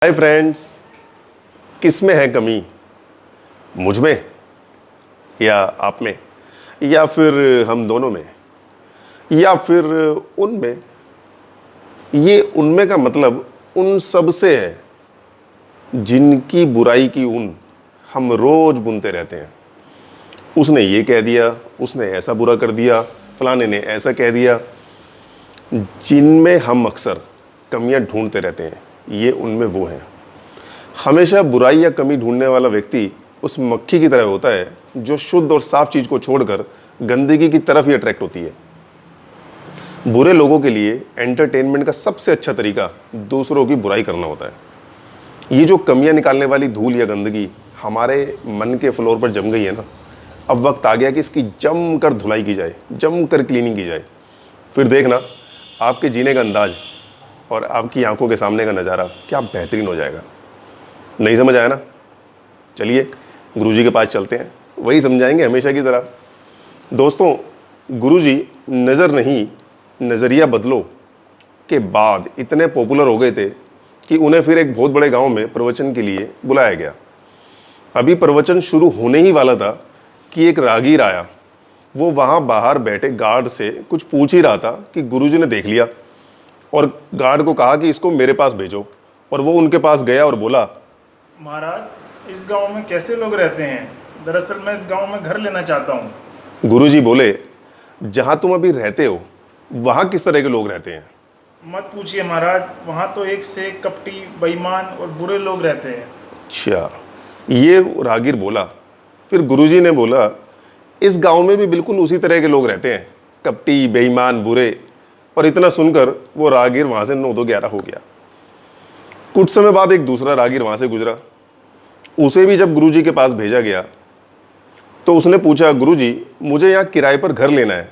Hi friends, किस में है कमी? मुझ में या आप में, या फिर हम दोनों में, या फिर उनमें? ये उनमें का मतलब उन सब से है जिनकी बुराई की ऊन हम रोज बुनते रहते हैं। उसने ये कह दिया, उसने ऐसा बुरा कर दिया, फलाने ने ऐसा कह दिया। जिनमें हम अक्सर कमियां ढूंढते रहते हैं, ये उनमें वो हैं। हमेशा बुराई या कमी ढूंढने वाला व्यक्ति उस मक्खी की तरह होता है जो शुद्ध और साफ चीज को छोड़कर गंदगी की तरफ ही अट्रैक्ट होती है। बुरे लोगों के लिए एंटरटेनमेंट का सबसे अच्छा तरीका दूसरों की बुराई करना होता है। ये जो कमियां निकालने वाली धूल या गंदगी हमारे मन के फ्लोर पर जम गई है ना, अब वक्त आ गया कि इसकी जमकर धुलाई की जाए, जमकर क्लीनिंग की जाए। फिर देखना आपके जीने का अंदाज और आपकी आंखों के सामने का नज़ारा क्या बेहतरीन हो जाएगा। नहीं समझ आया ना? चलिए गुरुजी के पास चलते हैं, वही समझाएंगे हमेशा की तरह। दोस्तों, गुरुजी नज़र नहीं नज़रिया बदलो के बाद इतने पॉपुलर हो गए थे कि उन्हें फिर एक बहुत बड़े गांव में प्रवचन के लिए बुलाया गया। अभी प्रवचन शुरू होने ही वाला था कि एक रागीर आया। वो वहाँ बाहर बैठे गार्ड से कुछ पूछ ही रहा था कि गुरुजी ने देख लिया और गार्ड को कहा कि इसको मेरे पास भेजो। और वो उनके पास गया और बोला, महाराज, इस गांव में कैसे लोग रहते हैं? दरअसल मैं इस गांव में घर लेना चाहता हूँ। गुरुजी बोले, जहाँ तुम अभी रहते हो वहाँ किस तरह के लोग रहते हैं? मत पूछिए महाराज, वहाँ तो एक से एक कपटी, बेईमान और बुरे लोग रहते हैं। अच्छा, ये रागीर बोला। फिर गुरुजी ने बोला, इस गांव में भी बिल्कुल उसी तरह के लोग रहते हैं, कपटी, बेईमान, बुरे। और इतना सुनकर वो रागीर वहाँ से 9-2-11 हो गया। कुछ समय बाद एक दूसरा रागीर वहाँ से गुजरा। उसे भी जब गुरुजी के पास भेजा गया तो उसने पूछा, गुरुजी मुझे यहाँ किराए पर घर लेना है,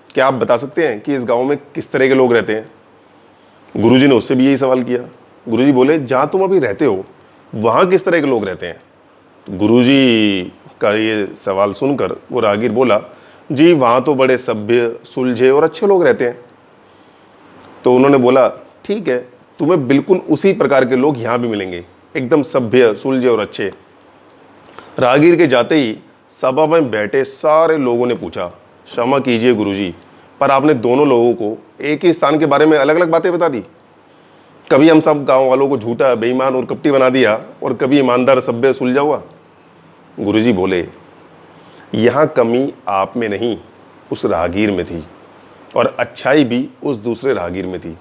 क्या आप बता सकते हैं कि इस गांव में किस तरह के लोग रहते हैं? गुरुजी ने उससे भी यही सवाल किया। गुरुजी बोले, जहाँ तुम अभी रहते हो वहाँ किस तरह के लोग रहते हैं? तो गुरुजी का ये सवाल सुनकर वो रागीर बोला, जी वहाँ तो बड़े सभ्य, सुलझे और अच्छे लोग रहते हैं। तो उन्होंने बोला, ठीक है, तुम्हें बिल्कुल उसी प्रकार के लोग यहाँ भी मिलेंगे, एकदम सभ्य, सुलझे और अच्छे। रागीर के जाते ही सभा में बैठे सारे लोगों ने पूछा, क्षमा कीजिए गुरुजी, पर आपने दोनों लोगों को एक ही स्थान के बारे में अलग अलग बातें बता दी। कभी हम सब गांव वालों को झूठा, बेईमान और कपटी बना दिया और कभी ईमानदार, सभ्य, सुलझा हुआ। गुरुजी बोले, यहाँ कमी आप में नहीं, उस रागीर में थी, और अच्छाई भी उस दूसरे रागीर में थी।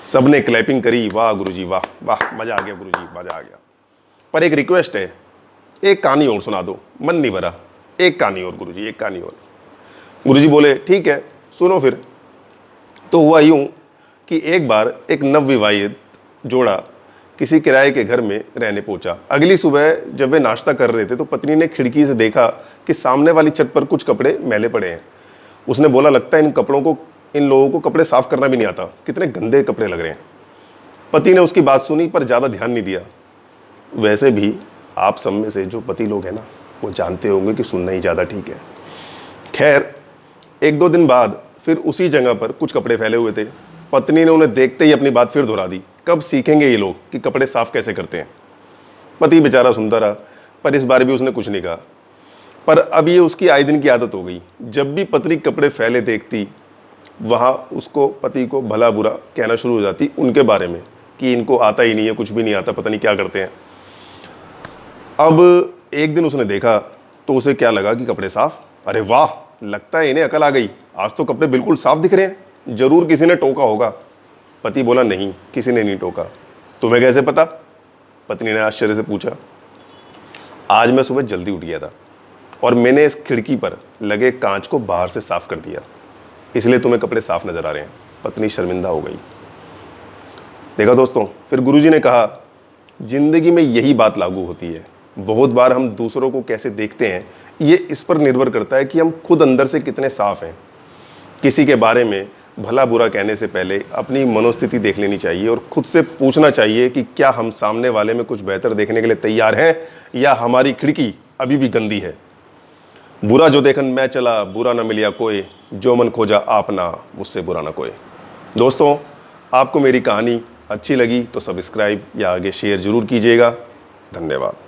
सबने क्लैपिंग करी, वाह गुरुजी वाह, वाह मजा आ गया गुरुजी, मजा आ गया। पर एक रिक्वेस्ट है, एक कहानी और सुना दो, मन नहीं भरा, एक कहानी और गुरुजी, एक कहानी और। गुरुजी बोले, ठीक है सुनो फिर। तो हुआ यूं कि एक बार एक नवविवाहित जोड़ा किसी किराए के घर में रहने पहुंचा। अगली सुबह जब वे नाश्ता कर रहे थे तो पत्नी ने खिड़की से देखा कि सामने वाली छत पर कुछ कपड़े मैले पड़े हैं। उसने बोला, लगता है इन लोगों को कपड़े साफ करना भी नहीं आता, कितने गंदे कपड़े लग रहे हैं। पति ने उसकी बात सुनी पर ज़्यादा ध्यान नहीं दिया। वैसे भी आप सब में से जो पति लोग हैं ना, वो जानते होंगे कि सुनना ही ज़्यादा ठीक है। खैर, 1-2 दिन बाद फिर उसी जगह पर कुछ कपड़े फैले हुए थे। पत्नी ने उन्हें देखते ही अपनी बात फिर दोहरा दी, कब सीखेंगे ये लोग कि कपड़े साफ कैसे करते हैं। पति बेचारा सुनता रहा, पर इस बार भी उसने कुछ नहीं कहा। पर अब ये उसकी आए दिन की आदत हो गई, जब भी पत्नी कपड़े फैले देखती, वहाँ उसको, पति को भला बुरा कहना शुरू हो जाती उनके बारे में कि इनको आता ही नहीं है, कुछ भी नहीं आता, पता नहीं क्या करते हैं। अब एक दिन उसने देखा तो उसे क्या लगा कि कपड़े साफ, अरे वाह, लगता है इन्हें अकल आ गई, आज तो कपड़े बिल्कुल साफ दिख रहे हैं, जरूर किसी ने टोका होगा। पति बोला, नहीं किसी ने नहीं टोका। तुम्हें कैसे पता? पत्नी ने आश्चर्य से पूछा। आज मैं सुबह जल्दी उठ गया था और मैंने इस खिड़की पर लगे कांच को बाहर से साफ कर दिया, इसलिए तुम्हें कपड़े साफ नजर आ रहे हैं। पत्नी शर्मिंदा हो गई। देखा दोस्तों, फिर गुरुजी ने कहा, जिंदगी में यही बात लागू होती है। बहुत बार हम दूसरों को कैसे देखते हैं ये इस पर निर्भर करता है कि हम खुद अंदर से कितने साफ हैं। किसी के बारे में भला बुरा कहने से पहले अपनी मनोस्थिति देख लेनी चाहिए और खुद से पूछना चाहिए कि क्या हम सामने वाले में कुछ बेहतर देखने के लिए तैयार हैं या हमारी खिड़की अभी भी गंदी है। बुरा जो देखन मैं चला, बुरा ना मिलिया कोई, जो मन खोजा आपना, मुझसे बुरा ना कोई। दोस्तों, आपको मेरी कहानी अच्छी लगी तो सब्सक्राइब या आगे शेयर ज़रूर कीजिएगा। धन्यवाद।